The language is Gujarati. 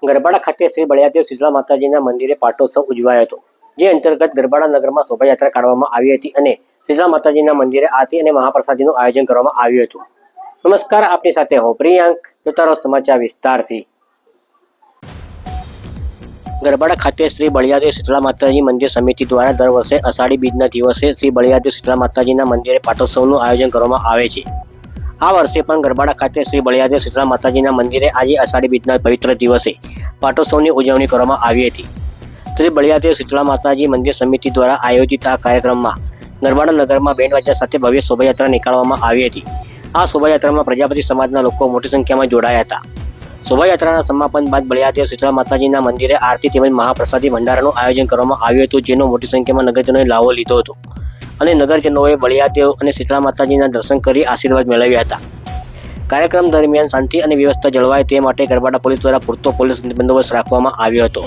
ગરબાડા ખાતે શ્રી બળિયાદેવ શીતળા માતાજીના મંદિરે પાટોત્સવ ઉજવાયો હતો, જે અંતર્ગત ગરબાડા નગરમાં શોભાયાત્રા કાઢવામાં આવી હતી અને શીતળા માતાજીના મંદિરે આરતી અને મહાપ્રસાદીનું આયોજન કરવામાં આવ્યું હતું. નમસ્કાર, આપની સાથે હું પ્રિયાંક. જોતા રહો સમાચાર વિસ્તારથી. ગરબાડા ખાતે શ્રી બળિયાદેવ શીતળા માતાજી મંદિર સમિતિ દ્વારા દર વર્ષે અષાઢી બીજના દિવસે શ્રી બળિયાદેવ શીતળા માતાજીના મંદિરે પાટોત્સવનું આયોજન કરવામાં આવે છે. આ વર્ષે પણ ગરબાડા ખાતે શ્રી બળિયાદેવ શીતળા માતાજીના મંદિરે આજે અષાઢી બીજના પવિત્ર દિવસે પાટોત્સવની ઉજવણી કરવામાં આવી હતી. શ્રી બળિયાદેવ શીતળા માતાજી મંદિર સમિતિ દ્વારા આયોજિત આ કાર્યક્રમમાં ગરબાડા નગરમાં બેન્ડવાજા સાથે ભવ્ય શોભાયાત્રા નીકાળવામાં આવી હતી. આ શોભાયાત્રામાં પ્રજાપતિ સમાજના લોકો મોટી સંખ્યામાં જોડાયા હતા. શોભાયાત્રાના સમાપન બાદ બળિયાદેવ શીતળા માતાજીના મંદિરે આરતી તેમજ મહાપ્રસાદી ભંડારાનું આયોજન કરવામાં આવ્યું હતું, જેનો મોટી સંખ્યામાં નગરજનોએ લાવો લીધો હતો અને નગરજનોએ બળિયાદેવ અને શીતળા માતાજીના દર્શન કરી આશીર્વાદ મેળવ્યા હતા. કાર્યક્રમ દરમિયાન શાંતિ અને વ્યવસ્થા જળવાય તે માટે ગરબાડા પોલીસ દ્વારા પૂરતો પોલીસ બંદોબસ્ત રાખવામાં આવ્યો હતો.